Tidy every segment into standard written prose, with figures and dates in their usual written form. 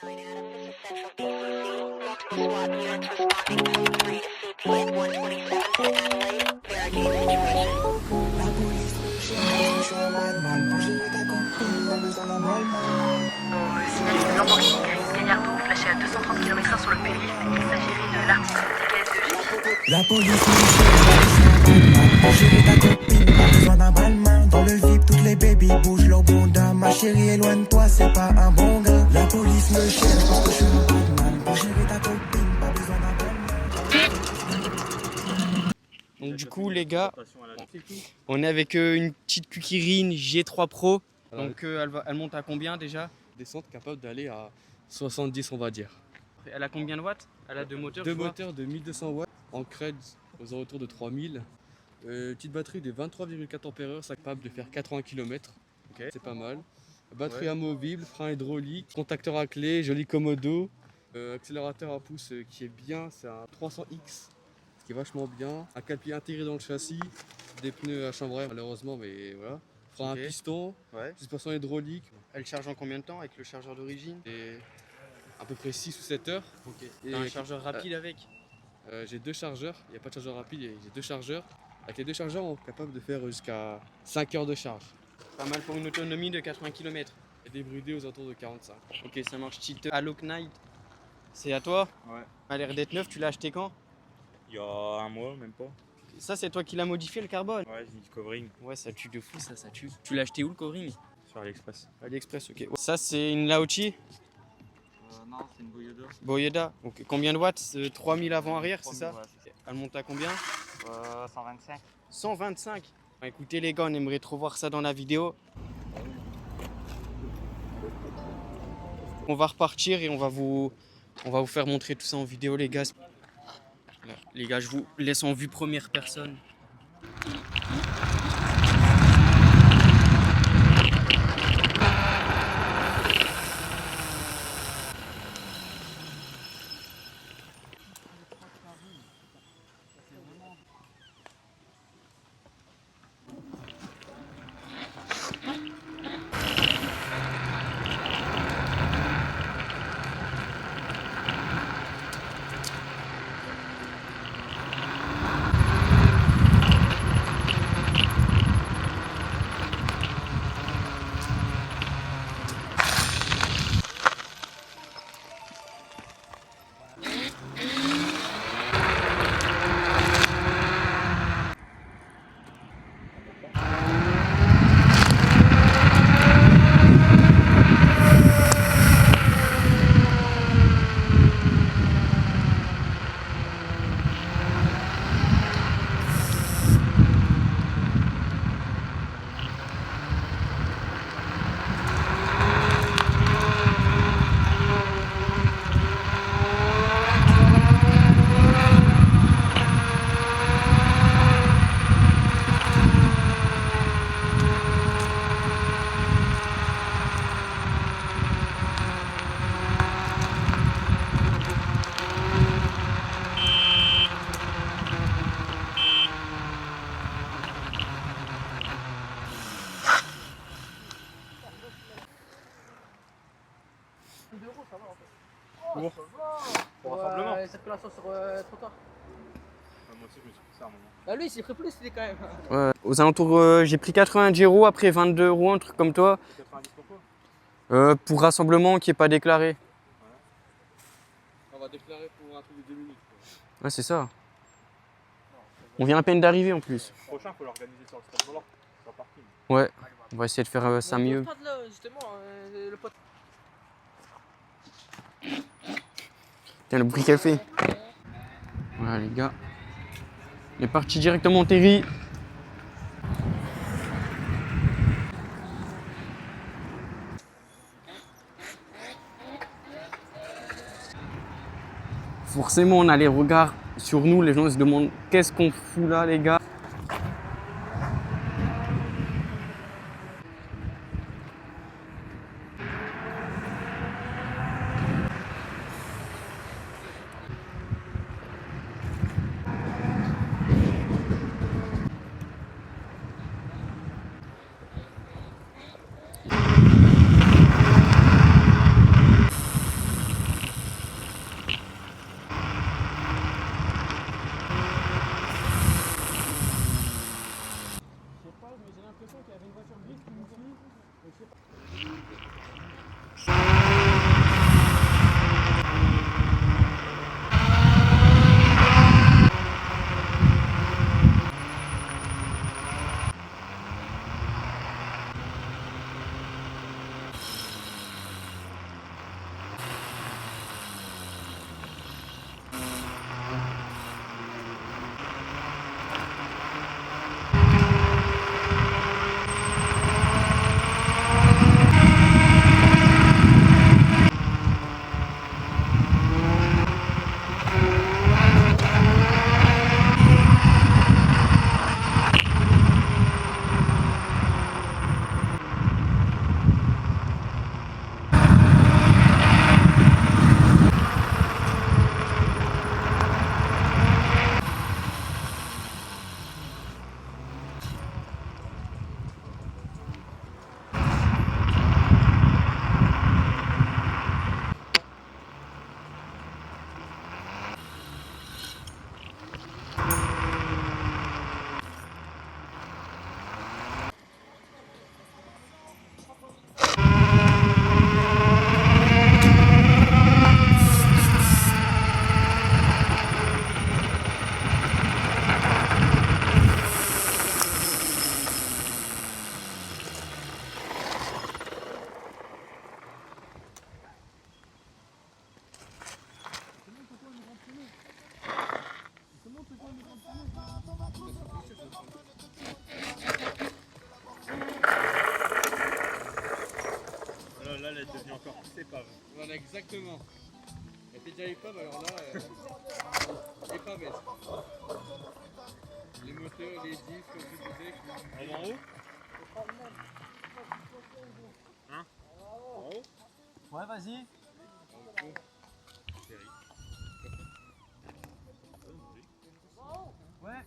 Lamborghini Gris Gallardo flashé à 230 km/h sur le périph'. Il s'agirait de l'artiste TKS2J. La police me cherche, pour gérer ta copine, pas besoin d'un bras-de-main. Dans le VIP, toutes les baby bougent leur bonda. Ma chérie, éloigne-toi, c'est pas un bon gars. La police me cherche parce que je suis un bad-man. Pour gérer ta copine, pas besoin d'un bras-de-main. Donc du coup les gars, on est avec une petite Kukirine G3 Pro. Donc elle monte à combien déjà? Descente capable d'aller à 70 on va dire. Elle a combien de watts? Elle a deux moteurs. Deux moteurs de 1200 watts en creds aux alentours de 3000. Petite batterie de 23,4 ampères, ça capable de faire 80 km. Okay. C'est pas mal. Batterie amovible, frein hydraulique, contacteur à clé, joli commodo. Accélérateur à pouce qui est bien, c'est un 300X. Qui est vachement bien, un 4 pieds intégré dans le châssis, des pneus à chambre à air malheureusement mais voilà. Frein à piston, suspension hydraulique. Elle charge en combien de temps avec le chargeur d'origine? Et à peu près 6 ou 7 heures. Et un chargeur rapide avec? J'ai deux chargeurs, il n'y a pas de chargeur rapide, j'ai deux chargeurs. Avec les deux chargeurs on est capable de faire jusqu'à 5 heures de charge. Pas mal pour une autonomie de 80 km. Et débridé aux alentours de 45. Ok, ça marche. Petite Halo Knight, c'est à toi? Ouais. A l'air d'être neuf, tu l'as acheté quand? Il y a un mois, même pas. Ça, c'est toi qui l'as modifié le carbone? Ouais, j'ai mis du covering. Ouais, ça tue de fou, ça tue. Tu l'as acheté où le covering? Sur AliExpress. AliExpress, ok. Ça, c'est une Laochi? Non, c'est une Boyada. Boyada. Ok. Combien de watts? 3000 avant-arrière, c'est ça? Ouais, c'est ça. Elle monte à combien? 125. 125. Écoutez les gars, on aimerait trop voir ça dans la vidéo. On va repartir et on va vous faire montrer tout ça en vidéo les gars. Là, les gars, je vous laisse en vue première personne. Pour rassemblement. Circulation sur trottoir. Moi aussi, je me suis pris ça à un moment. Bah lui, il s'est pris plus, il est quand même. Ouais, aux alentours, j'ai pris 90 €, après 22 €, un truc comme toi. 90 pourquoi? Pour rassemblement qui n'est pas déclaré. On va déclarer pour un truc de 2 minutes. Ouais, c'est ça. On vient à peine d'arriver en plus. Le prochain, il faut l'organiser sur le stade volant, sur le parking. Ouais, on va essayer de faire ça mieux. Le pote là, justement, le pote. Tiens, le bruit qu'elle fait. Voilà les gars. On est parti directement en Terry. Forcément, on a les regards sur nous. Les gens se demandent qu'est-ce qu'on fout là, les gars. Là, elle est devenue encore plus épave. Voilà, exactement. Elle était déjà épave, alors là, épavesse. Les moteurs, les disques, comme tu disais. On va en haut Hein En haut Ouais, vas-y. Ouais.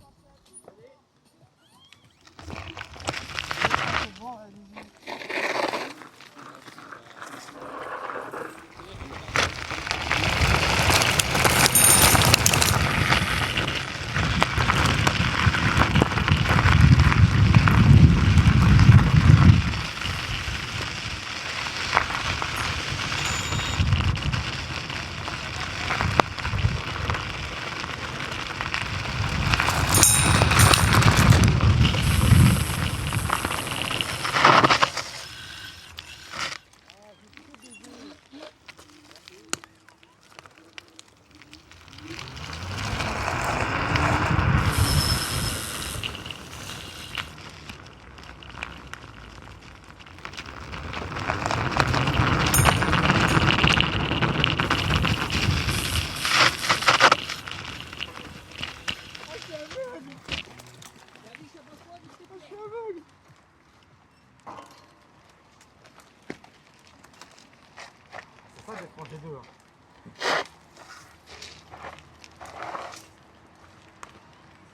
C'est ça d'être entre les deux. Hein.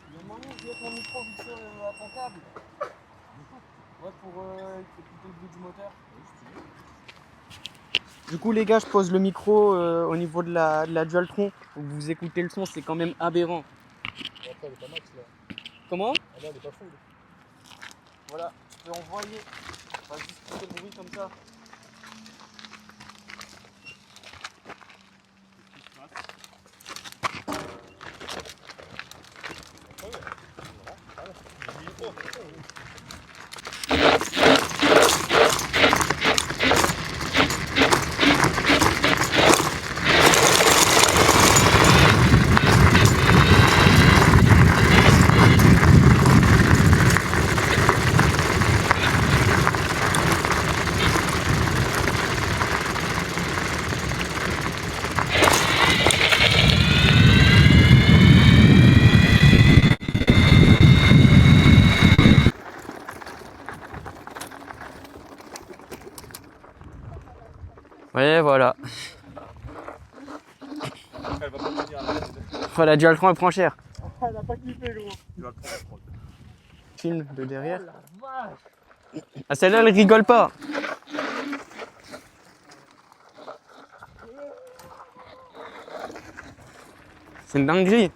Il y a un moment où je vais mettre mon micro vite à ton câble. Ouais, pour écouter le bruit du moteur. Du coup, les gars, je pose le micro au niveau de la Dualtron. Vous écoutez le son, c'est quand même aberrant. Bon, après, elle est pas max là. Comment? Ah, là, elle est pas full. Voilà, tu peux envoyer. On va juste écouter le bruit comme ça. Ouais, voilà. Elle va pas tenir à la Enfin, la Dualtron, elle prend cher. Elle a pas kiffé, gros. Tu vas le prendre. Film de derrière. Ah, celle-là, elle rigole pas. C'est une dinguerie.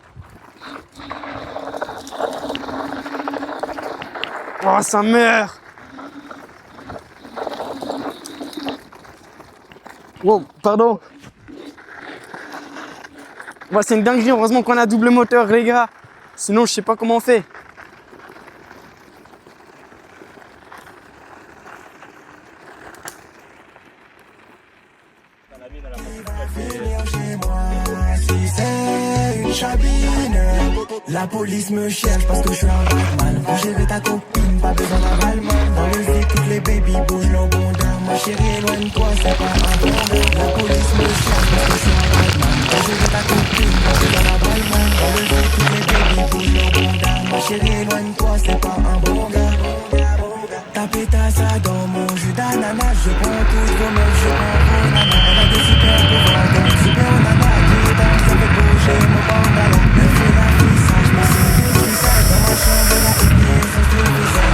Oh, ça meurt. Wow, pardon. Ouais, c'est une dinguerie, heureusement qu'on a double moteur, les gars. Sinon, je sais pas comment on fait. Finir chez moi, si c'est une cabine. La police me cherche parce que je suis un Batman. Pour gérer ta copine, pas besoin d'un balman. Dans le vide, toutes les baby bougent leur bondin. Ma chérie, éloigne-toi, c'est pas un bon gars. La police me cherche parce que je suis un Batman. Pour gérer ta copine, pas besoin d'un balman. Dans le vide, toutes les baby bougent leur bondin. Ma chérie, éloigne-toi, c'est pas un bon gars. Ta pétasse dans mon jus d'ananas. Je prends toutes vos meufs, je prends vos nanas. Elle a des super pouvoirs, donc super nana. Qui danse, ça fait bouger mon bandana. Elle fait la frissage, mais c'est du frissage. Dans ma chambre, elle a oublié son téléviseur.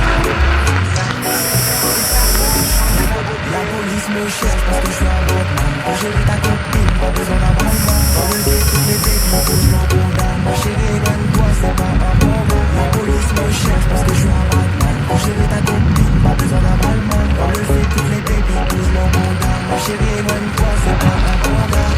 La police me cherche parce que je suis un Batman. Quand j'ai vu ta copine, pas besoin d'un balman. Dans le vide, toutes les baby bougent leur bondin. Ma chérie, éloigne-toi, c'est pas un bon gars. La police me cherche parce que je suis un Batman. Quand j'ai vu ta copine, pas besoin d'un balman. Dans le vide, toutes les baby bougent leur bondin. Ma chérie, éloigne-toi, c'est pas un bon gars.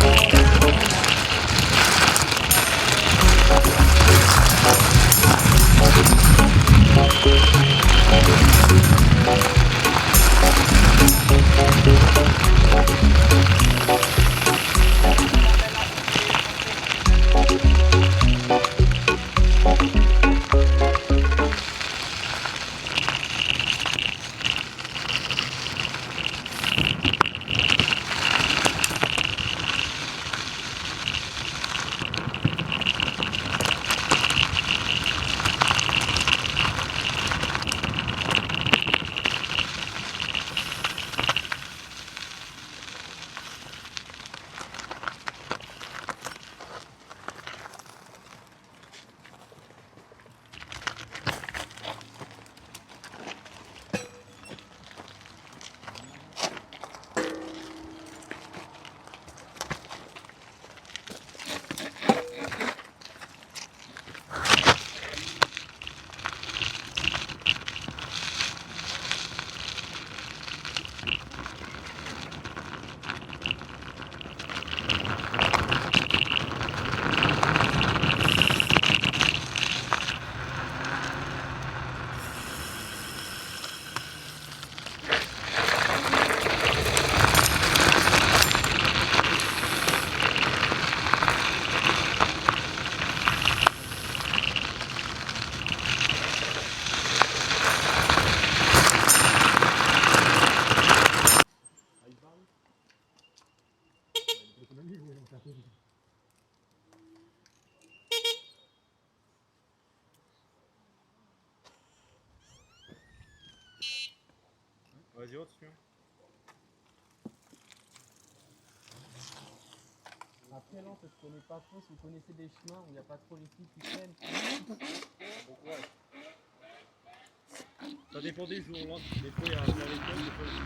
Vas-y, au-dessus. Après, non, je connais pas trop. Si vous connaissez des chemins où il n'y a pas trop les filles qui traînent. Ça dépend des jours. Hein. Des fois, il y a un peu avec des fois, il y a...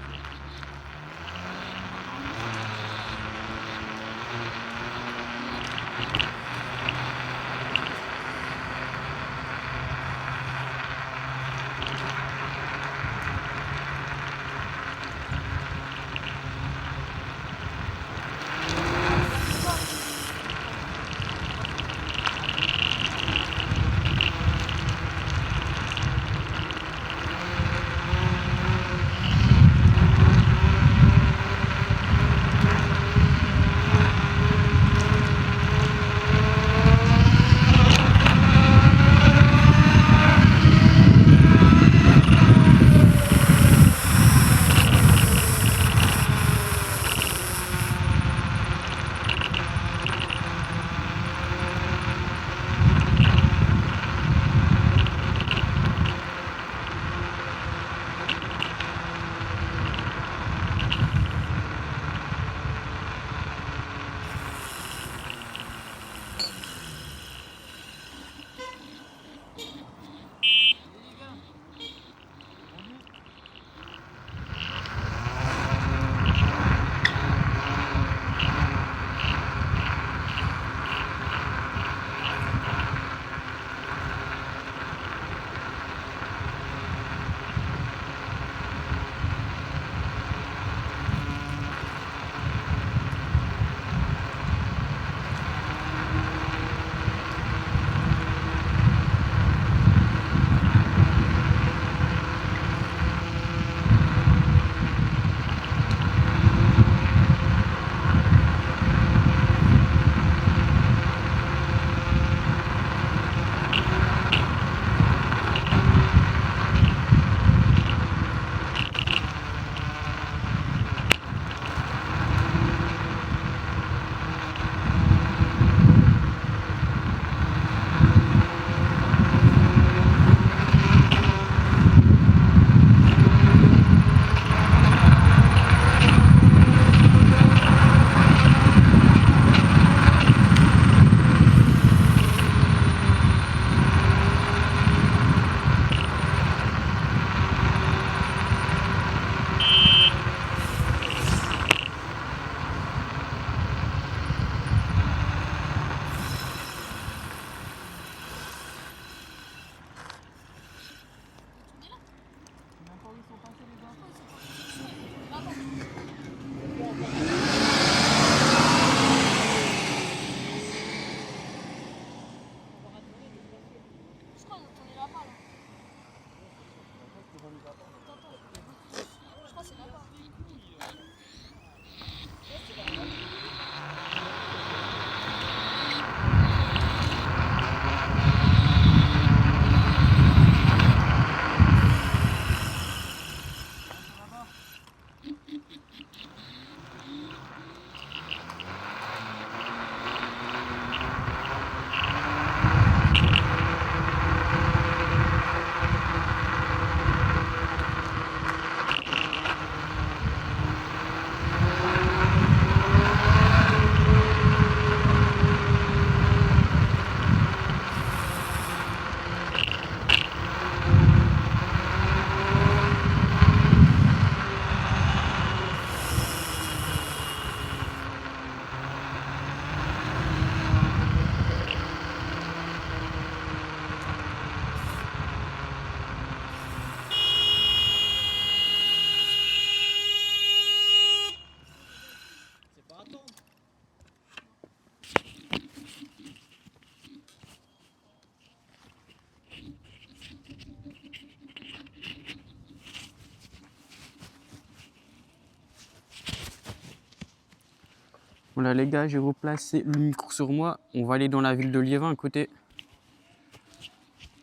Voilà les gars, j'ai replacé le micro sur moi. On va aller dans la ville de Liévin à côté.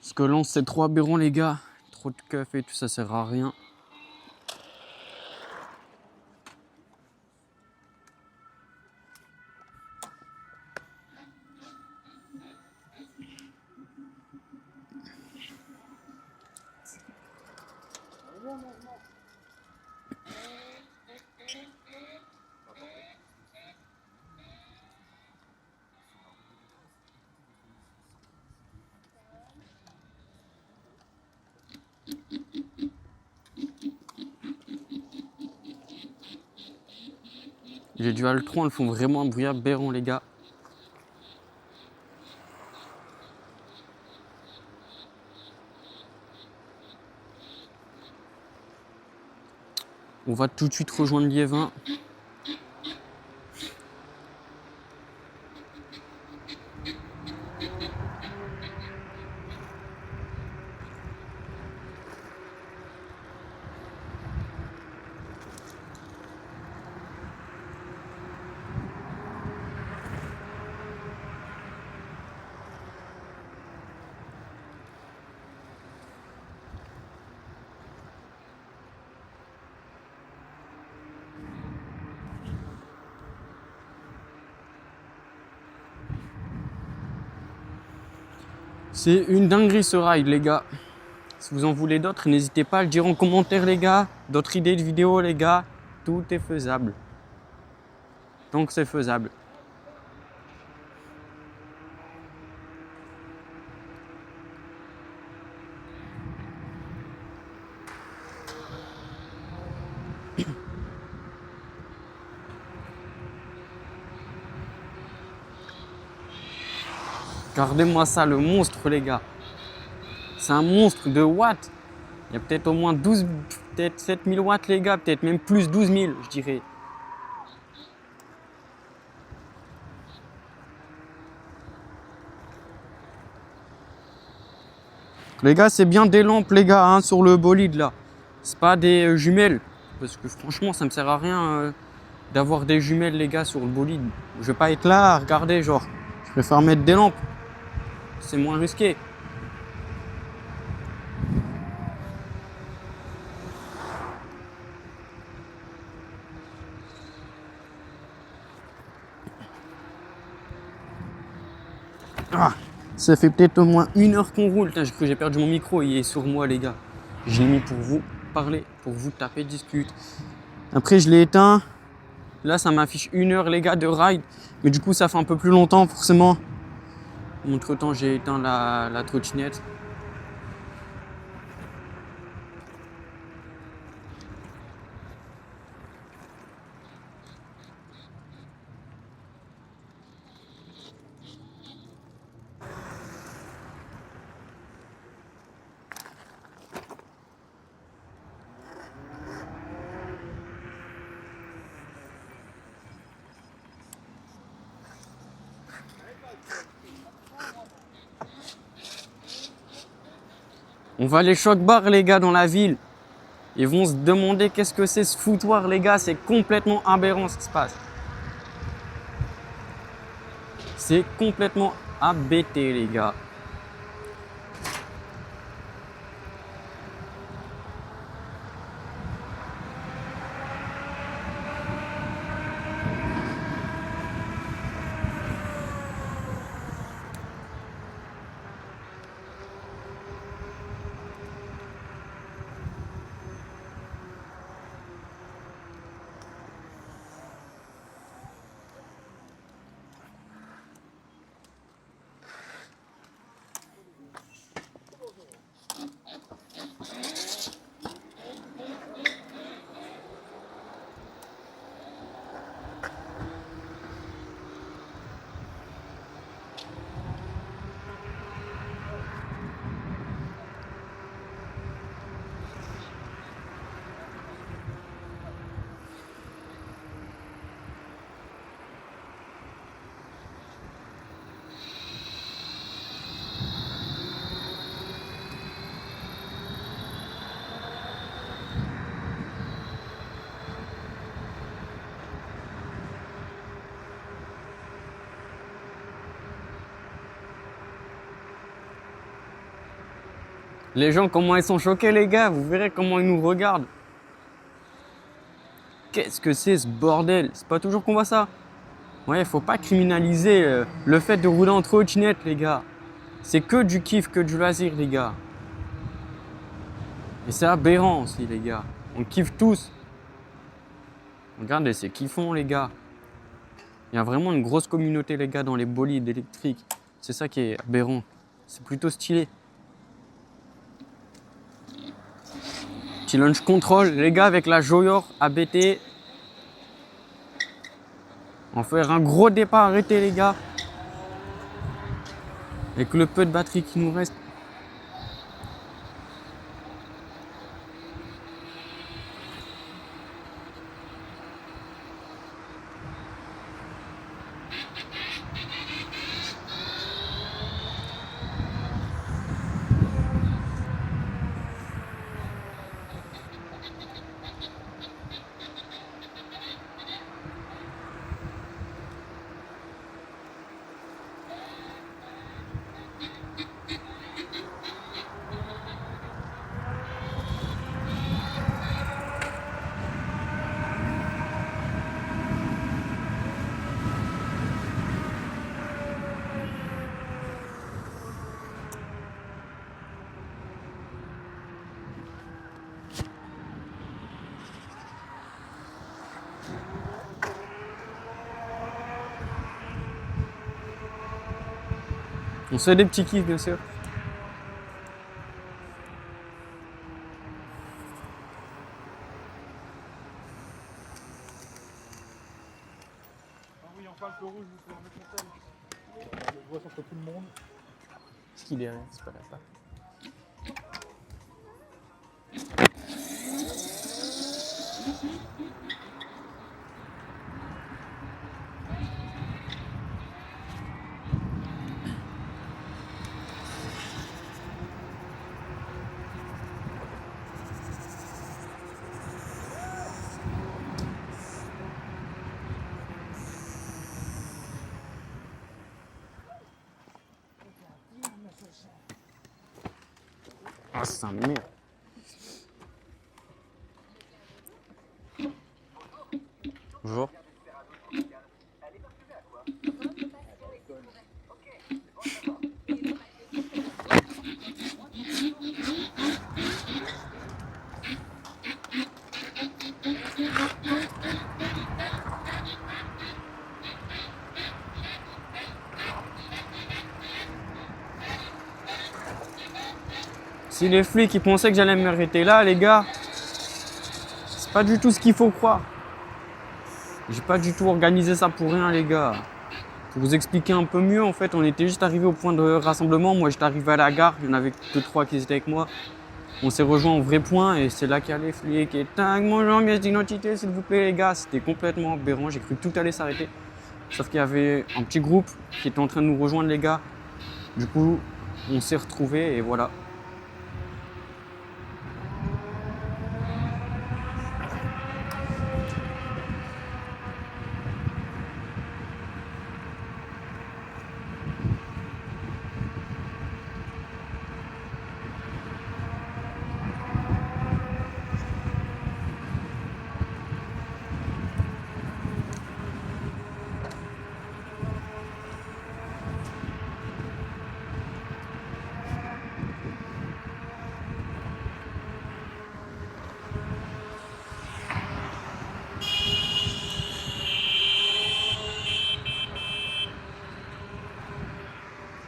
Parce que là, c'est trop aberrant les gars. Trop de keufs et tout ça sert à rien. J'ai du Altron, elles font vraiment un bruit aberrant les gars. On va tout de suite rejoindre Liévin. C'est une dinguerie ce ride les gars. Si vous en voulez d'autres, n'hésitez pas à le dire en commentaire les gars. D'autres idées de vidéos les gars. Tout est faisable. Donc c'est faisable. Regardez-moi ça, le monstre les gars. C'est un monstre de watts. Il y a peut-être au moins 12, peut-être 7000 watts les gars, peut-être même plus 12 000 je dirais. Les gars, c'est bien des lampes les gars hein, sur le bolide là. C'est pas des jumelles. Parce que franchement, ça me sert à rien d'avoir des jumelles les gars sur le bolide. Je vais pas être là à regarder genre. Je préfère mettre des lampes. C'est moins risqué. Ah, ça fait peut-être au moins 1 heure qu'on roule. Putain, j'ai cru que j'ai perdu mon micro. Il est sur moi, les gars. Je l'ai mis pour vous parler, pour vous taper, discute. Après, je l'ai éteint. Là, ça m'affiche 1 heure, les gars, de ride. Mais du coup, ça fait un peu plus longtemps, forcément. Entre-temps, j'ai éteint la trottinette. On va aller choc-bar, les gars, dans la ville. Ils vont se demander qu'est-ce que c'est ce foutoir, les gars. C'est complètement aberrant ce qui se passe. C'est complètement abêté, les gars. Les gens, comment ils sont choqués, les gars. Vous verrez comment ils nous regardent. Qu'est-ce que c'est ce bordel? C'est pas toujours qu'on voit ça. Ouais, faut pas criminaliser le fait de rouler en trottinette, les gars. C'est que du kiff, que du loisir, les gars. Et c'est aberrant aussi, les gars. On kiffe tous. Regardez, c'est kiffant, les gars. Il y a vraiment une grosse communauté, les gars, dans les bolides électriques. C'est ça qui est aberrant. C'est plutôt stylé. Petit launch control, les gars, avec la Joyor ABT. On va faire un gros départ arrêté, les gars. Avec le peu de batterie qui nous reste. On se fait des petits kiffs, bien sûr. Ah oui, on parle le rouge, vous pouvez remettre mon tel. Je vois sur tout le monde. Ce qu'il est, c'est pas là. Ah, c'est un merde. Bonjour. Si les flics ils pensaient que j'allais m'arrêter là, les gars, c'est pas du tout ce qu'il faut croire. J'ai pas du tout organisé ça pour rien, les gars. Pour vous expliquer un peu mieux, en fait, on était juste arrivé au point de rassemblement. Moi, j'étais arrivé à la gare, il y en avait que 3 qui étaient avec moi. On s'est rejoint au vrai point et c'est là qu'il y a les flics et tac, bonjour, pièce d'identité, s'il vous plaît, les gars. C'était complètement aberrant, j'ai cru que tout allait s'arrêter. Sauf qu'il y avait un petit groupe qui était en train de nous rejoindre, les gars. Du coup, on s'est retrouvés et voilà.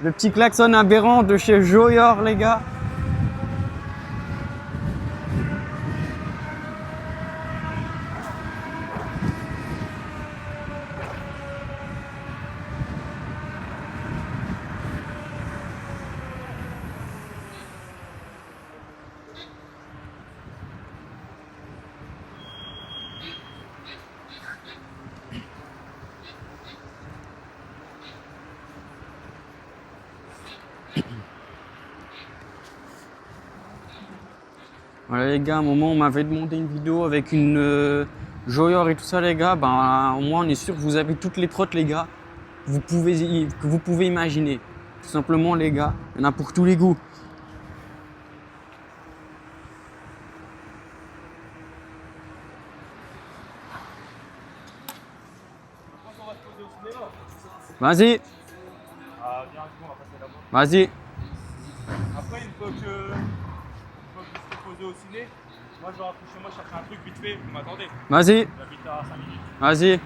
Le petit klaxon aberrant de chez Joyor, les gars. Voilà les gars, à un moment on m'avait demandé une vidéo avec une Joyor et tout ça les gars, ben au moins on est sûr que vous avez toutes les trottes les gars que vous pouvez imaginer. Tout simplement les gars, il y en a pour tous les goûts. poser au cinéma. Vas-y, Ah, viens, on va passer là-bas. vas-y. Après, une fois que vous serez posé au ciné, moi je vais rentrer chez moi chercher un truc vite fait. Vous m'attendez? Vas-y, J'habite à 5 minutes. vas-y.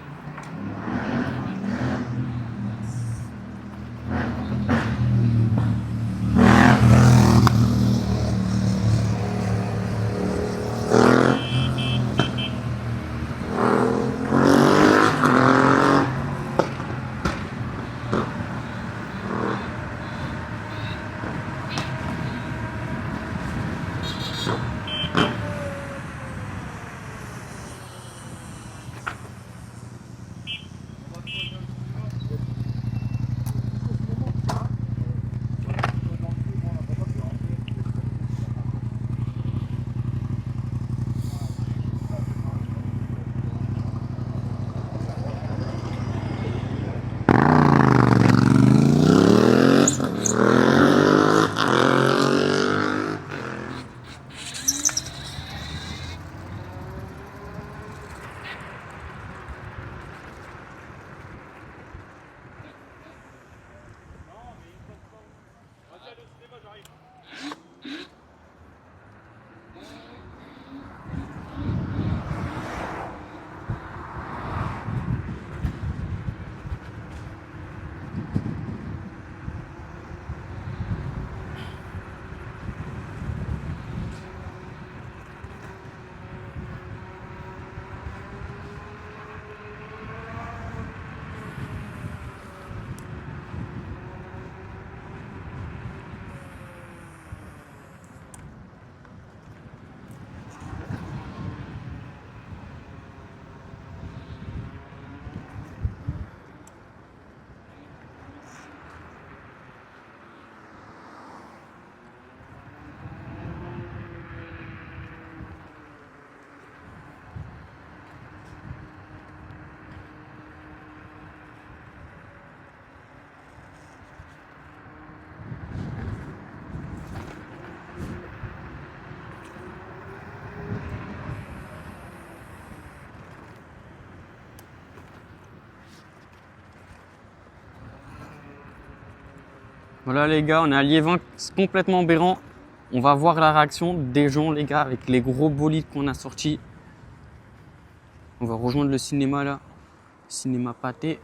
Voilà les gars, on est à Liévin, c'est complètement aberrant. On va voir la réaction des gens les gars avec les gros bolides qu'on a sortis. On va rejoindre le cinéma là, cinéma Pâté.